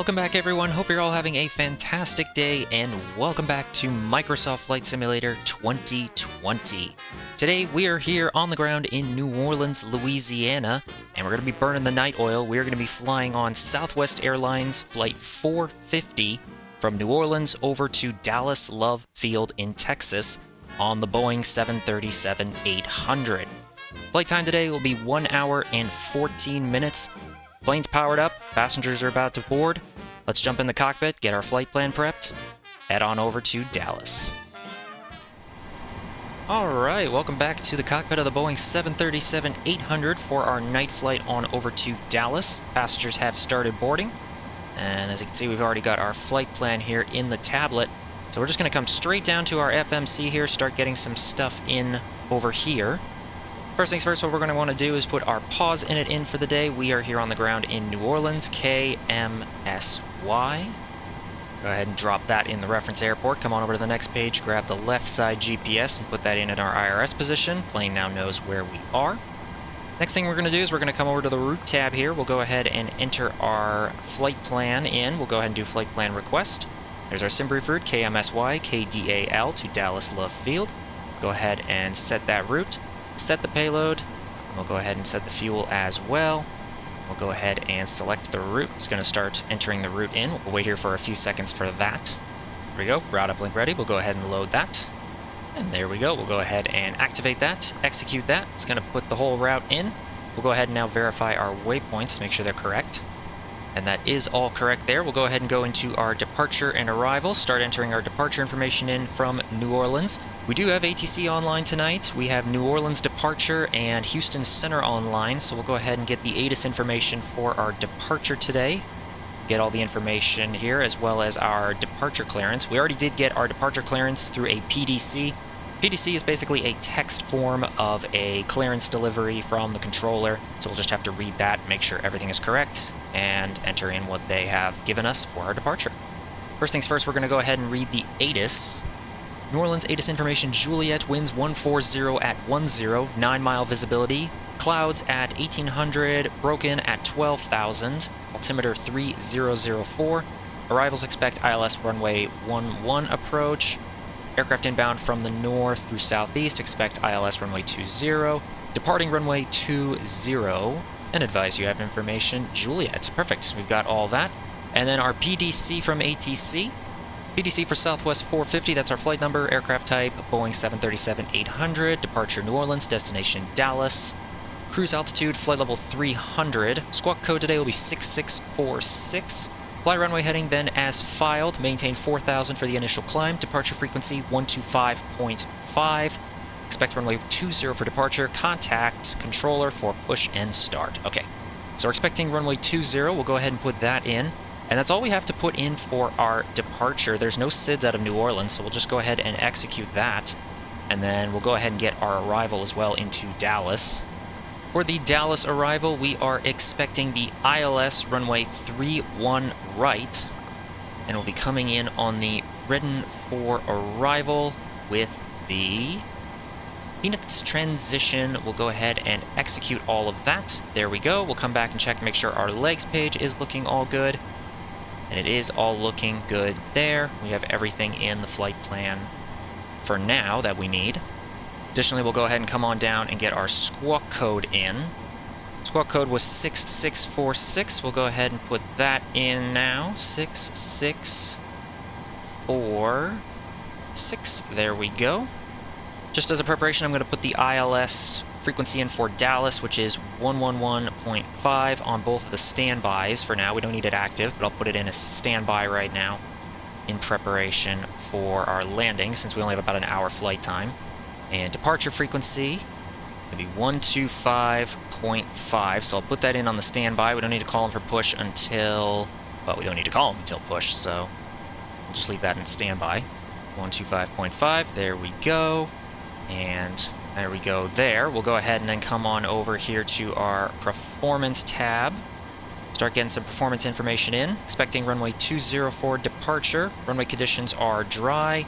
Welcome back, everyone. Hope you're all having a fantastic day, and welcome back to Microsoft Flight Simulator 2020. Today, we are here on the ground in New Orleans, Louisiana, and we're going to be burning the night oil. We are going to be flying on Southwest Airlines Flight 450 from New Orleans over to Dallas Love Field in Texas on the Boeing 737-800. Flight time today will be 1 hour and 14 minutes. Plane's powered up, passengers are about to board. Let's jump in the cockpit, get our flight plan prepped, head on over to Dallas. Alright, welcome back to the cockpit of the Boeing 737-800 for our night flight on over to Dallas. Passengers have started boarding, and as you can see, we've already got our flight plan here in the tablet. So we're just going to come straight down to our FMC here, start getting some stuff in over here. First things first, what we're going to want to do is put our pause init in for the day. We are here on the ground in New Orleans, KMSY. Go ahead and drop that in the reference airport. Come on over to the next page, grab the left side GPS and put that in at our IRS position. Plane now knows where we are. Next thing we're going to do is we're going to come over to the route tab here. We'll go ahead and enter our flight plan in. We'll go ahead and do flight plan request. There's our SimBrief route, KMSY, KDAL to Dallas Love Field. Go ahead and set that route. Set the payload. We'll go ahead and set the fuel as well. We'll go ahead and select the route. It's going to start entering the route in. We'll wait here for a few seconds for that. There we go. Route uplink ready. We'll go ahead and load that. And there we go. We'll go ahead and activate that. Execute that. It's going to put the whole route in. We'll go ahead and now verify our waypoints to make sure they're correct. And that is all correct there. We'll go ahead and go into our departure and arrival. Start entering our departure information in from New Orleans. We do have ATC online tonight. We have New Orleans departure and Houston Center online, so we'll go ahead and get the ATIS information for our departure today. Get all the information here as well as our departure clearance. We already did get our departure clearance through a PDC. PDC is basically a text form of a clearance delivery from the controller, so we'll just have to read that, make sure everything is correct, and enter in what they have given us for our departure. First things first, we're going to go ahead and read the ATIS. New Orleans ATIS information, Juliet, winds 140 at 10, 9-mile visibility, clouds at 1800, broken at 12,000, altimeter 3004, arrivals expect ILS runway 11 approach, aircraft inbound from the north through southeast, expect ILS runway 20, departing runway 20, and advise you have information, Juliet. Perfect, we've got all that. And then our PDC from ATC. PDC for Southwest 450, that's our flight number, aircraft type, Boeing 737-800, departure New Orleans, destination Dallas, cruise altitude, flight level 300, squawk code today will be 6646, fly runway heading then as filed, maintain 4,000 for the initial climb, departure frequency 125.5, expect runway 20 for departure, contact controller for push and start. Okay, so we're expecting runway 20, we'll go ahead and put that in. And that's all we have to put in for our departure. There's no SIDS out of New Orleans, so we'll just go ahead and execute that. And then we'll go ahead and get our arrival as well into Dallas. For the Dallas arrival, we are expecting the ILS runway 31 right. And we'll be coming in on the ready for arrival with the Peanuts transition. We'll go ahead and execute all of that. There we go. We'll come back and check to make sure our legs page is looking all good. And it is all looking good there. We have everything in the flight plan for now that we need. Additionally, we'll go ahead and come on down and get our squawk code in. Squawk code was 6646. We'll go ahead and put that in now. 6646. There we go. Just as a preparation, I'm going to put the ILS frequency in for Dallas, which is 111.5 on both of the standbys for now. We don't need it active, but I'll put it in as standby right now in preparation for our landing, since we only have about an hour flight time. And departure frequency will be 125.5, so I'll put that in on the standby. We don't need to call him for push until, well, we don't need to call him until push, so we'll just leave that in standby. 125.5, there we go. And there we go there. We'll go ahead and then come on over here to our performance tab. Start getting some performance information in. Expecting runway 20 for departure. Runway conditions are dry.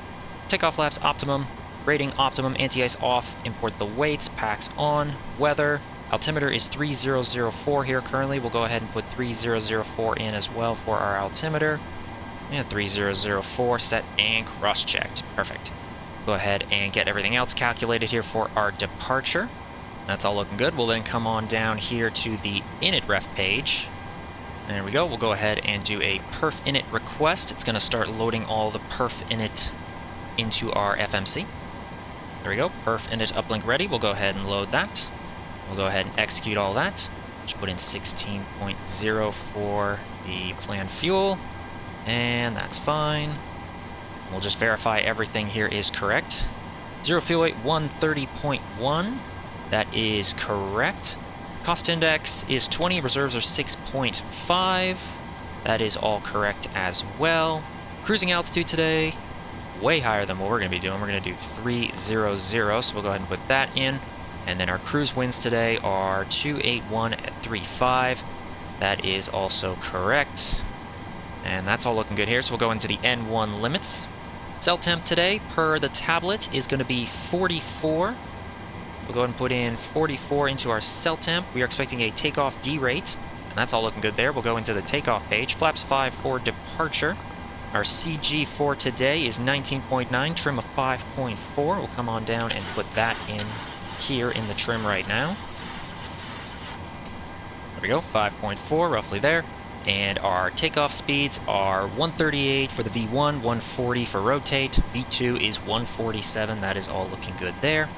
Takeoff flaps optimum. Rating optimum. Anti-ice off. Import the weights. Packs on. Weather. Altimeter is 3004 here currently. We'll go ahead and put 3004 in as well for our altimeter. And 3004 set and cross-checked. Perfect. Go ahead and get everything else calculated here for our departure. That's all looking good. We'll then come on down here to the init ref page. There we go. We'll go ahead and do a perf init request. It's going to start loading all the perf init into our FMC. There we go. Perf init uplink ready. We'll go ahead and load that. We'll go ahead and execute all that. Just put in 16.0 for the planned fuel. And that's fine. We'll just verify everything here is correct. 0 fuel weight 130.1. That is correct. Cost index is 20. Reserves are 6.5. That is all correct as well. Cruising altitude today, way higher than what we're going to be doing. We're going to do 300, so we'll go ahead and put that in. And then our cruise winds today are 281 at 3.5. That is also correct. And that's all looking good here, so we'll go into the N1 limits. Cell temp today, per the tablet, is going to be 44. We'll go ahead and put in 44 into our cell temp. We are expecting a takeoff D rate, and that's all looking good there. We'll go into the takeoff page. Flaps 5 for departure. Our CG for today is 19.9, trim of 5.4. We'll come on down and put that in here in the trim right now. There we go, 5.4, roughly there. And our takeoff speeds are 138 for the V1, 140 for rotate. V2 is 147. That is all looking good there.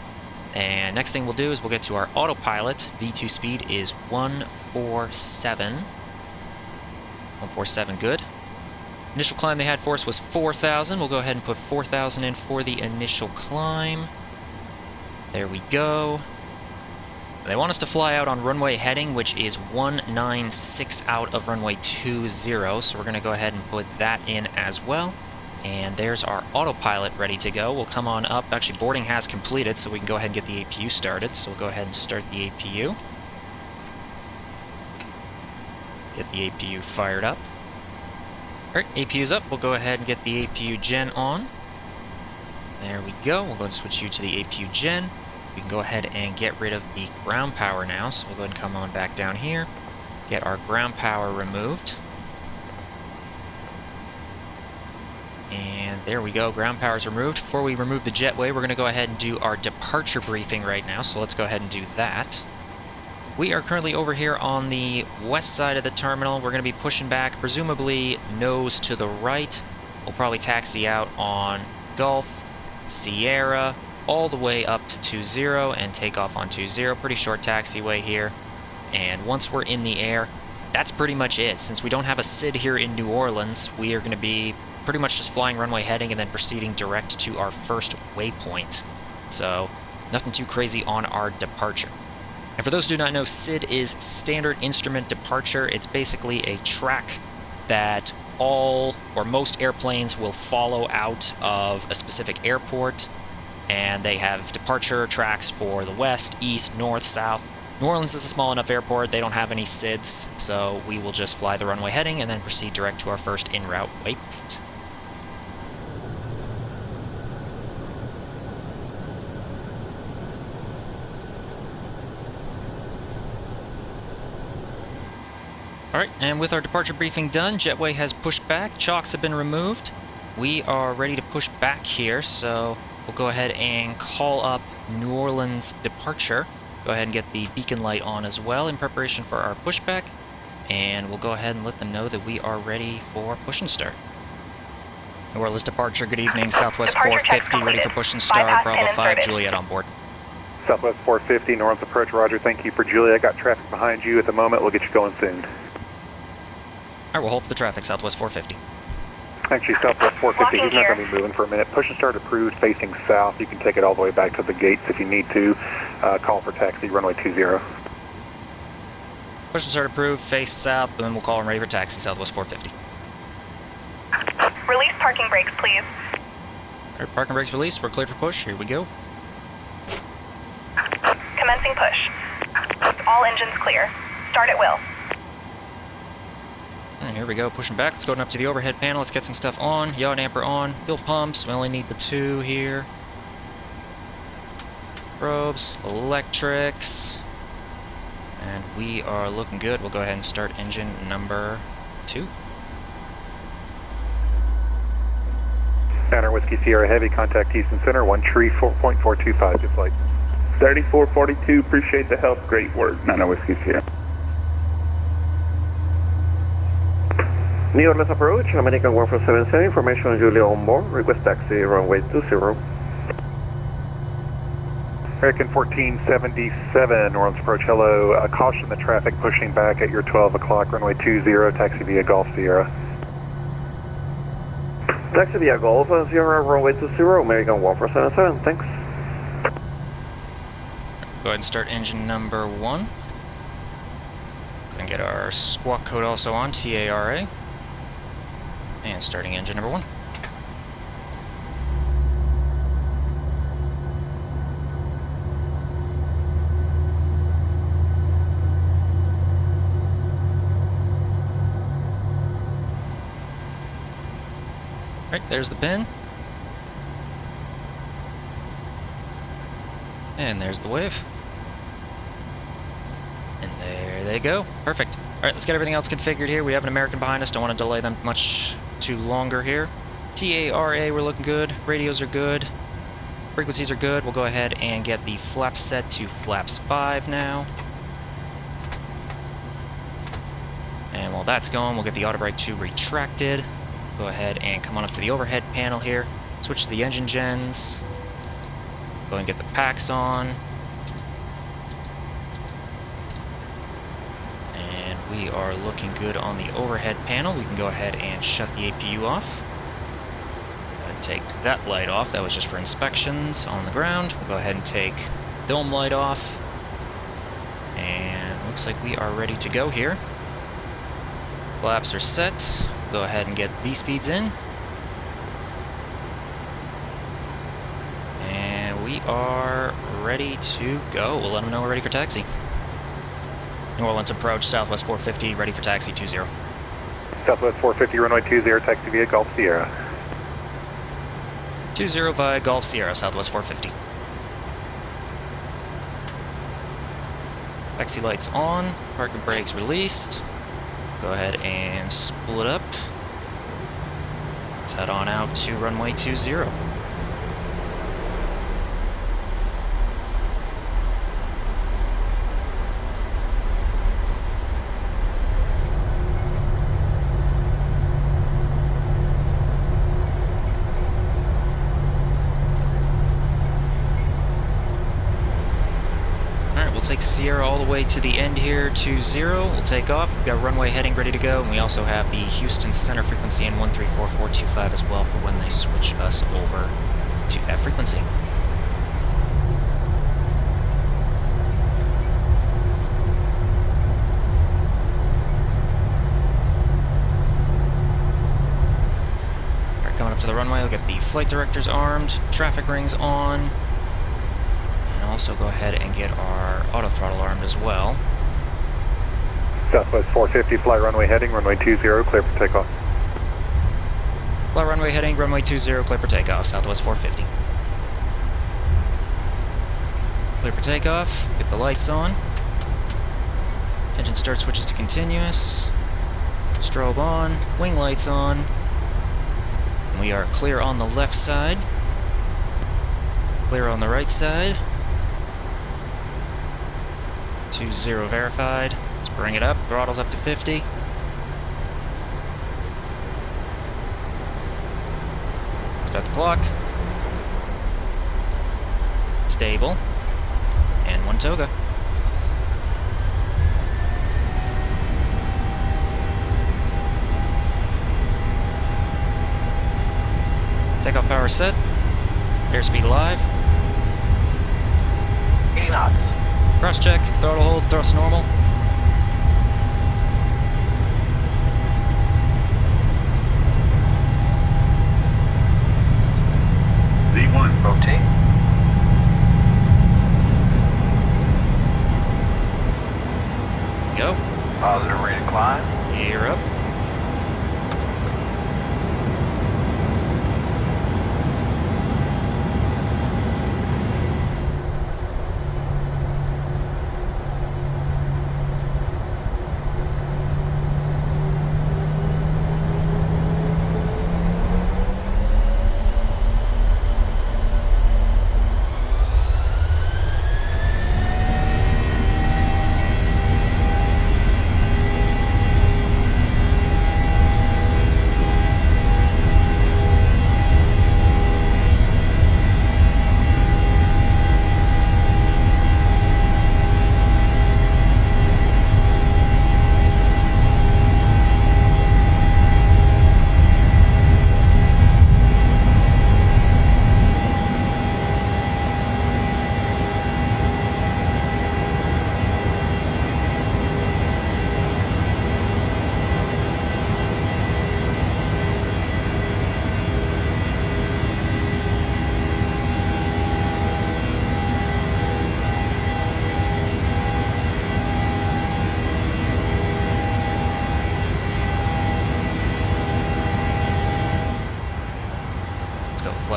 And next thing we'll do is we'll get to our autopilot. V2 speed is 147. 147, good. Initial climb they had for us was 4,000. We'll go ahead and put 4,000 in for the initial climb. There we go. They want us to fly out on runway heading, which is 196 out of runway 20, so we're going to go ahead and put that in as well. And there's our autopilot ready to go. We'll come on up. Actually, boarding has completed, so we can go ahead and get the APU started. So we'll go ahead and start the APU. Get the APU fired up. Alright, APU's up. We'll go ahead and get the APU gen on. There we go. We'll go and switch you to the APU gen. We can go ahead and get rid of the ground power now, so we'll go ahead and come on back down here, get our ground power removed. And there we go, ground power is removed. Before we remove the jetway, we're going to go ahead and do our departure briefing right now, so let's go ahead and do that. We are currently over here on the west side of the terminal. We're going to be pushing back, presumably nose to the right. We'll probably taxi out on Gulf, Sierra, all the way up to 20 and take off on 20. Pretty short taxiway here. And once we're in the air, that's pretty much it. Since we don't have a SID here in New Orleans, we are going to be pretty much just flying runway heading and then proceeding direct to our first waypoint. So nothing too crazy on our departure. And for those who do not know, SID is Standard Instrument Departure. It's basically a track that all or most airplanes will follow out of a specific airport. And they have departure tracks for the west, east, north, south. New Orleans is a small enough airport, they don't have any SIDs, so we will just fly the runway heading and then proceed direct to our first en route waypoint. Alright, and with our departure briefing done, jetway has pushed back, chocks have been removed. We are ready to push back here, so we'll go ahead and call up New Orleans departure. Go ahead and get the beacon light on as well in preparation for our pushback. And we'll go ahead and let them know that we are ready for push and start. New Orleans departure, good evening. Southwest 450, ready for push and start. Bravo 5, Juliet on board. Southwest 450, New Orleans approach, roger. Thank you for Juliet. Got traffic behind you at the moment. We'll get you going soon. Alright, we'll hold for the traffic, Southwest 450. Actually, Southwest 450, he's not going to be moving for a minute. Push and start approved, facing south. You can take it all the way back to the gates if you need to. Call for taxi, runway 20. Push and start approved, face south, and then we'll call and ready for taxi, Southwest 450. Release parking brakes, please. Alright, parking brakes released. We're cleared for push. Here we go. Commencing push. All engines clear. Start at will. And here we go, pushing back. Let's go up to the overhead panel. Let's get some stuff on. Yaw damper on. Fuel pumps. We only need the 2 here. Probes. Electrics. And we are looking good. We'll go ahead and start engine number 2. Center Whiskey Sierra Heavy, contact Houston Center, 134.425, good flight. 3442, appreciate the help, great work. Nana Whiskey Sierra. New Orleans approach, American 1477, information on Julia on board, request taxi, runway 20. American 1477, New Orleans approach, hello. Caution the traffic pushing back at your 12 o'clock, runway 20, taxi via Gulf Sierra. Taxi via Gulf Sierra, runway 20, American 1477, thanks. Go ahead and start engine number 1. Go ahead and get our squawk code also on, TARA. And starting engine number 1. Right, there's the pin. And there's the wave. And there they go. Perfect. Alright, let's get everything else configured here. We have an American behind us. Don't want to delay them much too longer here. TARA, we're looking good. Radios are good. Frequencies are good. We'll go ahead and get the flaps set to flaps 5 now. And while that's going, we'll get the auto brake 2 retracted. Go ahead and come on up to the overhead panel here. Switch to the engine gens. Go and get the packs on. And we are looking good on the overhead panel. We can go ahead and shut the APU off. Take that light off. That was just for inspections on the ground. We'll go ahead and take dome light off. And looks like we are ready to go here. Flaps are set. Go ahead and get V-speeds in. And we are ready to go. We'll let them know we're ready for taxi. New Orleans approach, Southwest 450, ready for taxi 20. Southwest 450, runway 20, taxi via Gulf Sierra. 20 via Gulf Sierra, Southwest 450. Taxi lights on, parking brakes released. Go ahead and split up. Let's head on out to runway 20. Take Sierra all the way to the end here, 20. We'll take off. We've got runway heading ready to go, and we also have the Houston Center frequency in 134.425 as well for when they switch us over to that frequency. Alright, coming up to the runway, we'll get the flight directors armed, traffic rings on. Also go ahead and get our auto throttle armed as well. Southwest 450, fly runway heading, runway 20, clear for takeoff. Fly runway heading, runway 20, clear for takeoff, Southwest 450. Clear for takeoff, get the lights on. Engine start switches to continuous. Strobe on, wing lights on. And we are clear on the left side. Clear on the right side. 20 verified. Let's bring it up. Throttle's up to 50. Start the clock. Stable. And 1 toga. Takeoff power set. Airspeed live. 80 knots. Cross check, throttle hold, thrust normal. V1, rotate. Go. Positive rate of climb. Gear up.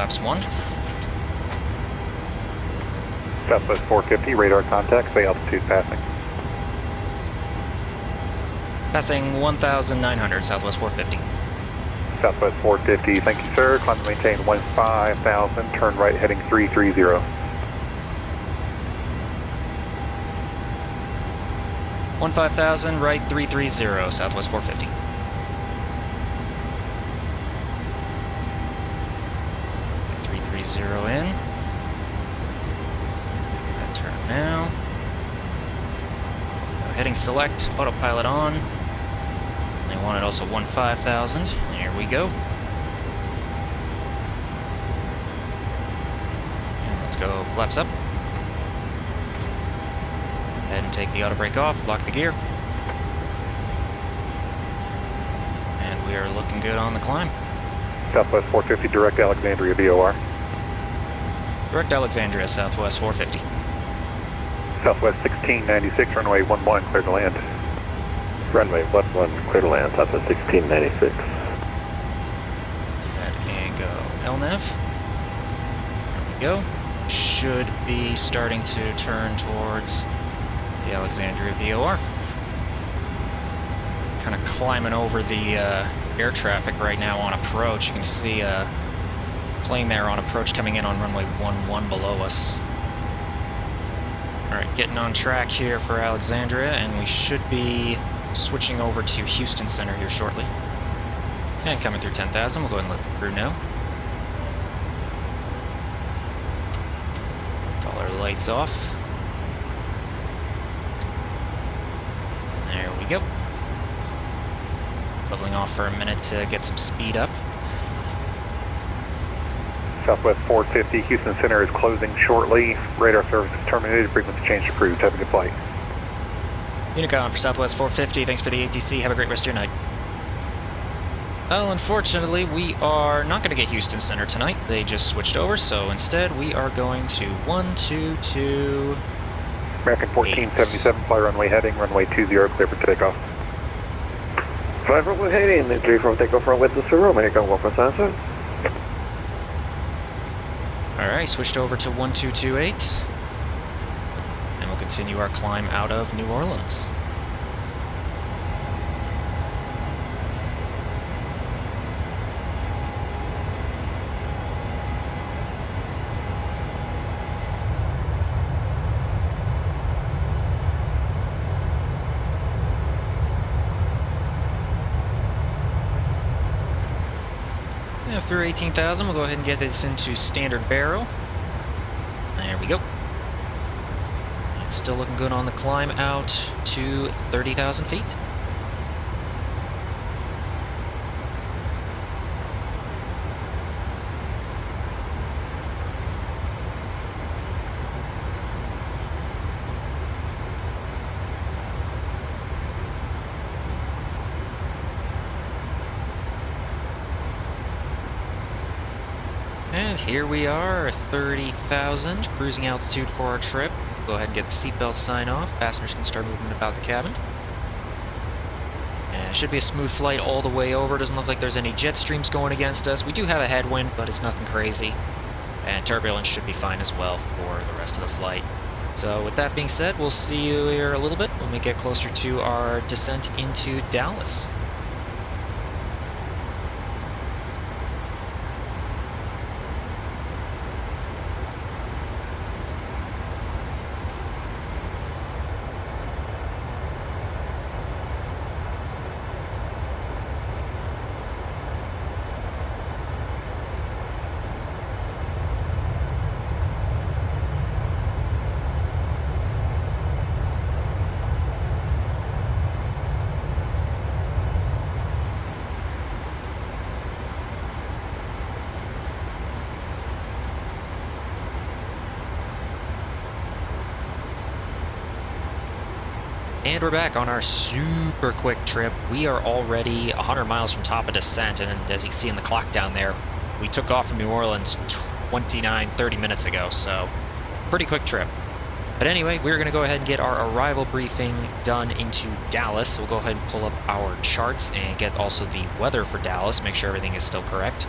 flaps 1. Southwest 450, radar contact, say altitude passing. Passing 1,900, Southwest 450. Southwest 450, thank you, sir. Climb and maintain 15,000, turn right heading 330. 15,000, right 330, Southwest 450. Get 330 in. That turn now. Heading select, autopilot on. They wanted also 15,000. Here we go. And let's go flaps up. Head and take the auto brake off, lock the gear. And we are looking good on the climb. Southwest 450, direct Alexandria VOR. Direct Alexandria, Southwest 450. Southwest 1696, runway 11, clear to land. Runway 11, clear to land, Southwest 1696. Let me go LNAV. There we go. Should be starting to turn towards the Alexandria VOR. Kind of climbing over the air traffic right now on approach. You can see a plane there on approach coming in on runway 11 below us. Alright, getting on track here for Alexandria, and we should be switching over to Houston Center here shortly. And coming through 10,000, we'll go ahead and let the crew know. All our lights off. There we go. Leveling off for a minute to get some speed up. Southwest 450, Houston Center is closing shortly. Radar service is terminated, frequency change approved. Have a good flight. Unicom for Southwest 450, thanks for the ATC, have a great rest of your night. Well, unfortunately, we are not going to get Houston Center tonight. They just switched over, so instead we are going to 122... American 1477, fly runway heading, runway 20, clear for takeoff. Fly runway heading, clear from takeoff runway 20, American 147. Alright, switched over to 1228. And we'll continue our climb out of New Orleans. Through 18,000, we'll go ahead and get this into standard barrel. There we go. It's still looking good on the climb out to 30,000 feet. And here we are, 30,000, cruising altitude for our trip. Go ahead and get the seatbelt sign off. Passengers can start moving about the cabin. And it should be a smooth flight all the way over. Doesn't look like there's any jet streams going against us. We do have a headwind, but it's nothing crazy. And turbulence should be fine as well for the rest of the flight. So with that being said, we'll see you here a little bit when we get closer to our descent into Dallas. And we're back on our super quick trip. We are already 100 miles from top of descent, and as you can see in the clock down there, we took off from New Orleans 30 minutes ago, so pretty quick trip. But anyway, we're going to go ahead and get our arrival briefing done into Dallas. We'll go ahead and pull up our charts and get also the weather for Dallas, make sure everything is still correct.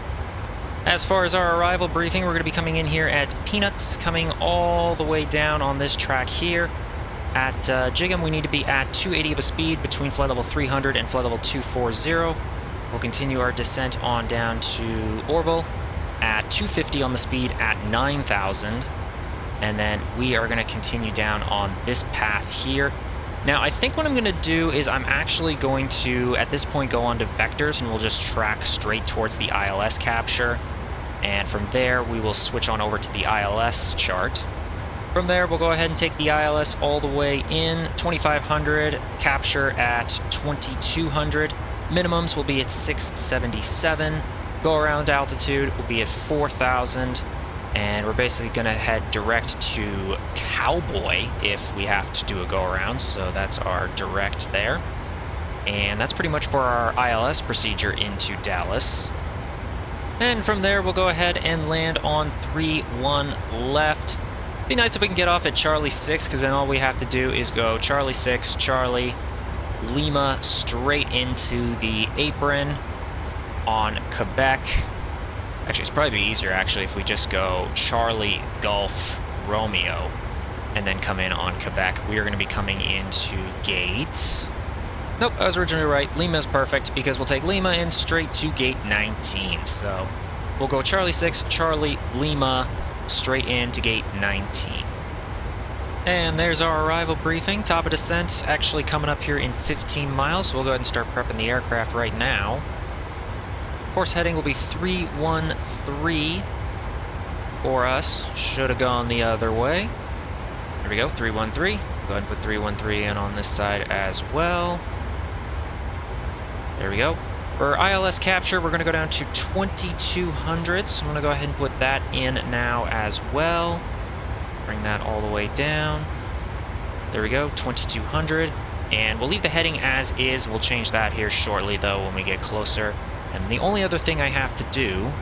As far as our arrival briefing, we're going to be coming in here at Peanuts, coming all the way down on this track here. At Jiggum, we need to be at 280 of a speed between flight level 300 and flight level 240. We'll continue our descent on down to Orville at 250 on the speed at 9,000. And then we are going to continue down on this path here. Now, I think what I'm going to do is I'm actually going to, at this point, go on to vectors, and we'll just track straight towards the ILS capture. And from there, we will switch on over to the ILS chart. From there, we'll go ahead and take the ILS all the way in, 2,500, capture at 2,200. Minimums will be at 677. Go-around altitude will be at 4,000. And we're basically going to head direct to Cowboy if we have to do a go-around. So that's our direct there. And that's pretty much for our ILS procedure into Dallas. And from there, we'll go ahead and land on 3-1 left. Be nice if we can get off at Charlie 6, because then all we have to do is go Charlie 6, Charlie, Lima, straight into the apron on Quebec. Actually, it's probably easier, actually, if we just go Charlie, Golf, Romeo, and then come in on Quebec. We are going to be coming into gate... Nope, I was originally right. Lima's perfect, because we'll take Lima in straight to gate 19. So, we'll go Charlie 6, Charlie, Lima, straight into gate 19. And there's our arrival briefing. Top of descent, actually coming up here in 15 miles. So we'll go ahead and start prepping the aircraft right now. Course heading will be 313 for us. Should have gone the other way. There we go, 313. Go ahead and put 313 in on this side as well. There we go. For ILS capture, we're going to go down to 2,200. So I'm going to go ahead and put that in now as well. Bring that all the way down. There we go, 2,200. And we'll leave the heading as is. We'll change that here shortly, though, when we get closer. And the only other thing I have to do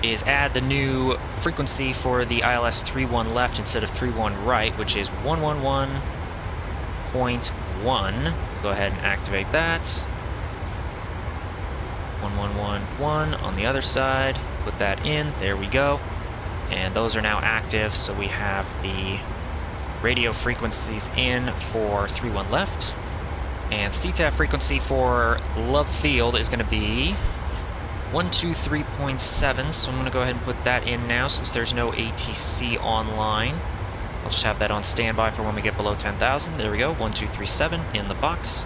is add the new frequency for the ILS 31 left instead of 31 right, which is 111.1. Go ahead and activate that. 1111 on the other side. Put that in. There we go. And those are now active, so we have the radio frequencies in for 31 left. And CTAF frequency for Love Field is going to be 123.7, so I'm going to go ahead and put that in now since there's no ATC online. I'll just have that on standby for when we get below 10,000. There we go, 1237 in the box.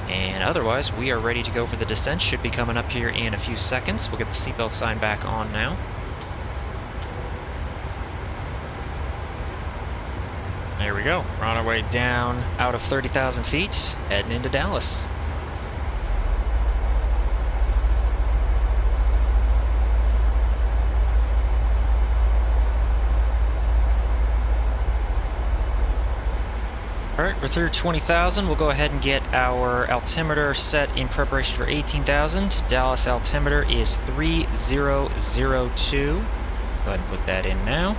And otherwise, we are ready to go for the descent. Should be coming up here in a few seconds. We'll get the seatbelt sign back on now. There we go. We're on our way down out of 30,000 feet, heading into Dallas. Alright, we're through 20,000. We'll go ahead and get our altimeter set in preparation for 18,000. Dallas altimeter is 3002. Go ahead and put that in now.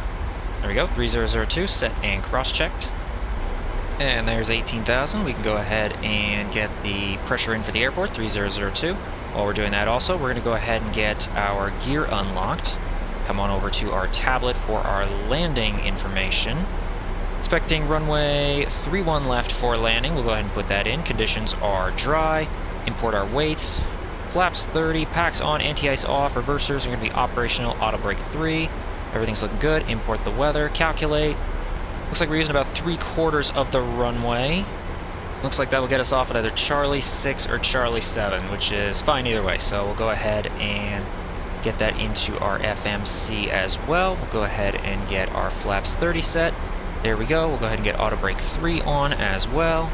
There we go, 3002, set and cross-checked. And there's 18,000. We can go ahead and get the pressure in for the airport, 3002. While we're doing that also, we're going to go ahead and get our gear unlocked. Come on over to our tablet for our landing information. Expecting runway 31 left for landing. We'll go ahead and put that in. Conditions are dry. Import our weights. Flaps 30, packs on, anti-ice off. Reversers are going to be operational, auto brake 3. Everything's looking good. Import the weather, calculate. Looks like we're using about 3/4 of the runway. Looks like that'll get us off at either Charlie 6 or Charlie 7, which is fine either way. So we'll go ahead and get that into our FMC as well. We'll go ahead and get our flaps 30 set. There we go. We'll go ahead and get auto brake 3 on as well.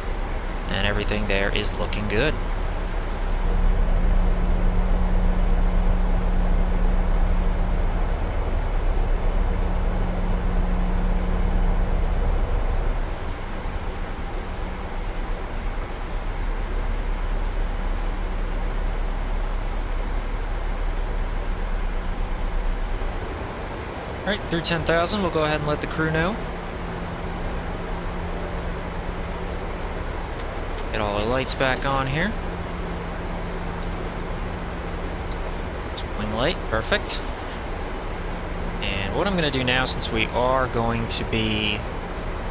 And everything there is looking good. Alright, through 10,000, we'll go ahead and let the crew know. Get all our lights back on here. Wing light, perfect. And what I'm going to do now, since we are going to be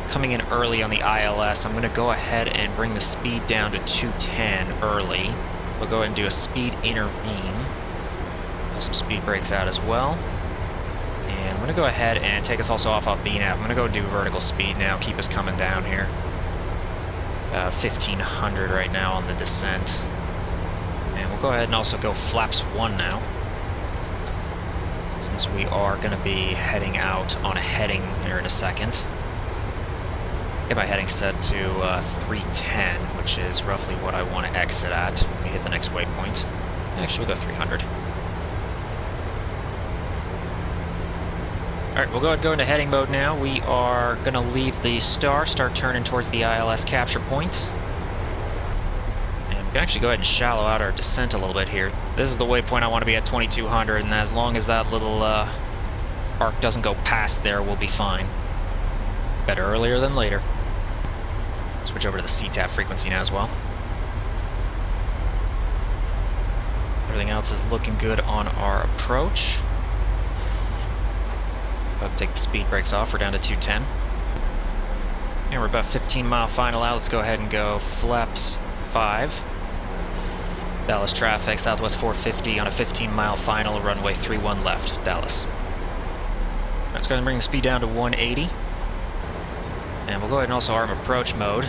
coming in early on the ILS, I'm going to go ahead and bring the speed down to 210 early. We'll go ahead and do a speed intervene. Pull some speed brakes out as well. And I'm going to go ahead and take us also off VNAV. I'm going to go do vertical speed now, keep us coming down here. 1500 right now on the descent. And we'll go ahead and also go flaps 1 now, since we are going to be heading out on a heading here in a second. Get my heading set to 310, which is roughly what I want to exit at when we hit the next waypoint. Actually, we'll go 300. Alright, we'll go ahead and go into heading mode now. We are going to leave the star, start turning towards the ILS capture point. And we can actually go ahead and shallow out our descent a little bit here. This is the waypoint I want to be at 2200, and as long as that little arc doesn't go past there, we'll be fine. Better earlier than later. Switch over to the CTAP frequency now as well. Everything else is looking good on our approach. About to take the speed brakes off. We're down to 210. And we're about 15 mile final out. Let's go ahead and go flaps 5. Dallas traffic, Southwest 450 on a 15 mile final, runway 31 left, Dallas. Let's go ahead and bring the speed down to 180. And we'll go ahead and also arm approach mode.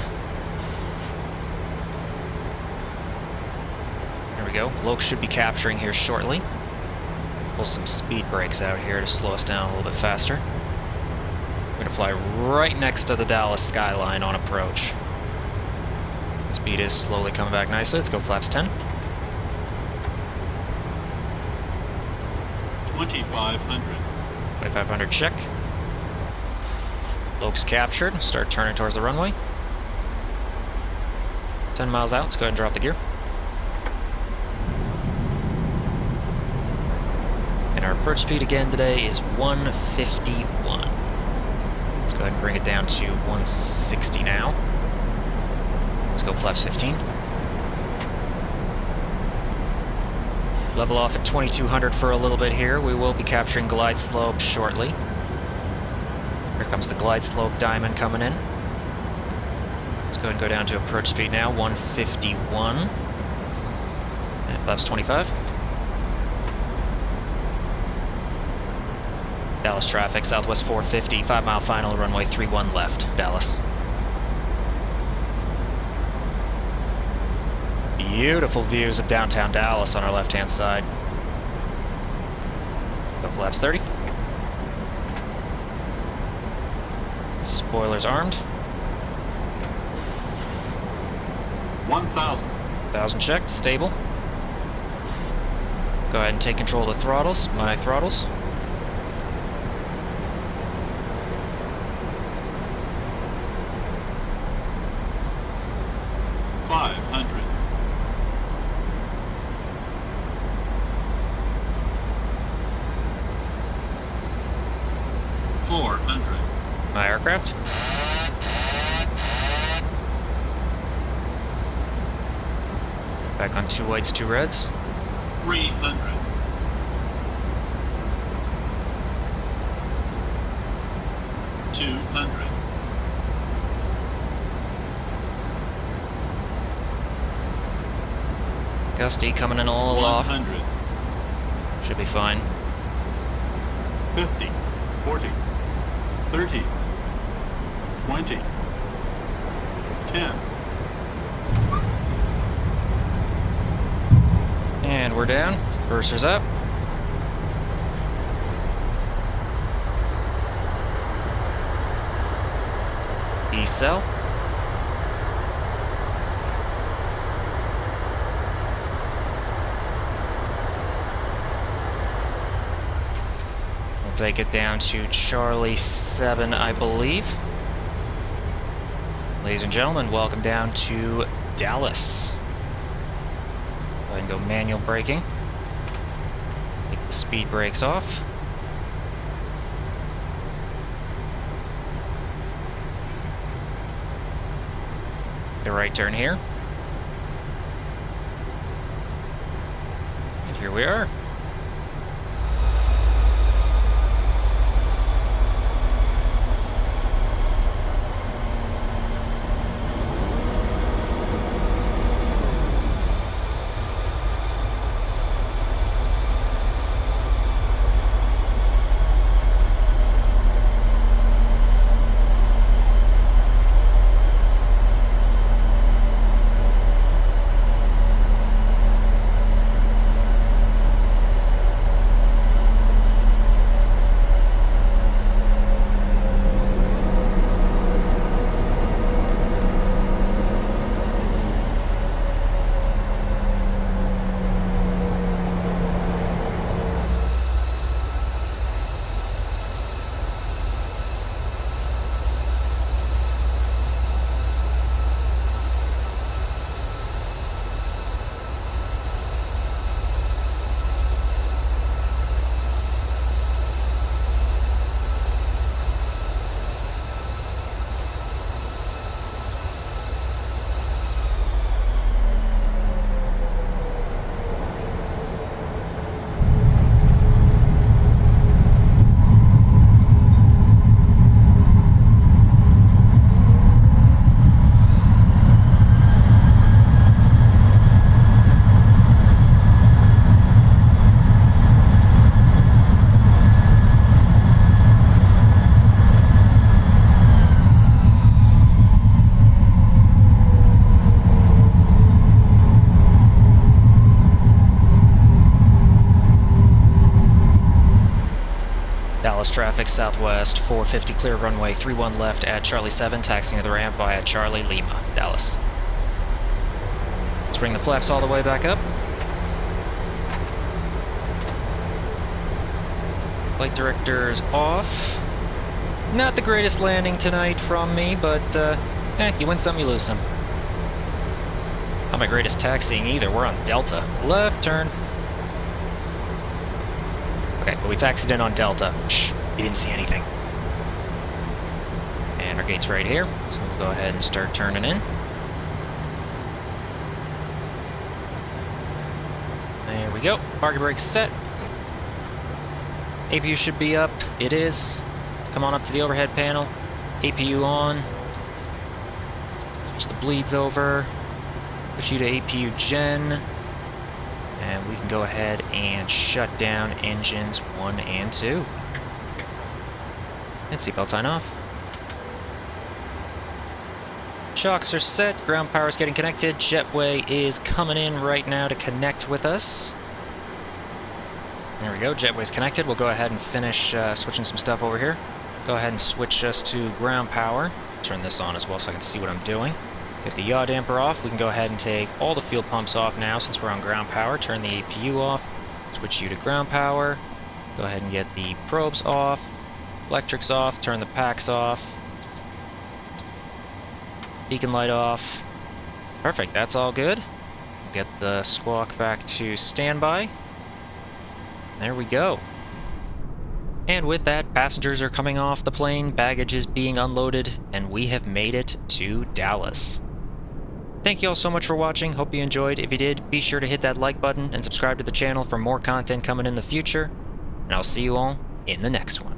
There we go. Loke should be capturing here shortly. Pull some speed brakes out here to slow us down a little bit faster. We're going to fly right next to the Dallas skyline on approach. Speed is slowly coming back nicely. Let's go flaps 10. 2500. 2500 check. Loke's captured. Start turning towards the runway. 10 miles out. Let's go ahead and drop the gear. And our approach speed again today is 151. Let's go ahead and bring it down to 160 now. Let's go flaps 15. Level off at 2200 for a little bit here. We will be capturing glide slope shortly. Here comes the glide slope diamond coming in. Let's go ahead and go down to approach speed now, 151. And flaps 25. Dallas traffic, Southwest 450, 5 mile final, runway 31 left, Dallas. Beautiful views of downtown Dallas on our left-hand side. Go flaps 30. Spoilers armed. 1000. 1000 checked, stable. Go ahead and take control of the throttles, my throttles. My aircraft. Back on 2 whites, 2 reds. 300. 200. Gusty coming in a little off. 100. Should be fine. 50. 40. 30. 20. 10. And we're down. Burster's up. Decel. We'll take it down to Charlie 7, I believe. Ladies and gentlemen, welcome down to Dallas. Go ahead and go manual braking. Take the speed brakes off. The right turn here. And here we are. traffic southwest, 450 clear runway 31 left at Charlie 7, taxiing to the ramp via Charlie Lima, Dallas. Let's bring the flaps all the way back up. Flight director's off. Not the greatest landing tonight from me, but you win some, you lose some. Not my greatest taxiing either. We're on Delta. Left turn. Okay, but we taxied in on Delta. Shh, you didn't see anything. And our gate's right here, so we'll go ahead and start turning in. There we go. Parking brake set. APU should be up. It is. Come on up to the overhead panel. APU on. Switch the bleeds over. Push you to APU gen. And we can go ahead and shut down engines 1 and 2. And seatbelt sign off. Shocks are set. Ground power is getting connected. Jetway is coming in right now to connect with us. There we go. Jetway's connected. We'll go ahead and finish switching some stuff over here. Go ahead and switch us to ground power. Turn this on as well so I can see what I'm doing. Get the yaw damper off. We can go ahead and take all the fuel pumps off now since we're on ground power. Turn the APU off. Switch you to ground power. Go ahead and get the probes off. Electrics off. Turn the packs off. Beacon light off. Perfect. That's all good. Get the squawk back to standby. There we go. And with that, passengers are coming off the plane, baggage is being unloaded, and we have made it to Dallas. Thank you all so much for watching. Hope you enjoyed. If you did, be sure to hit that like button and subscribe to the channel for more content coming in the future. And I'll see you all in the next one.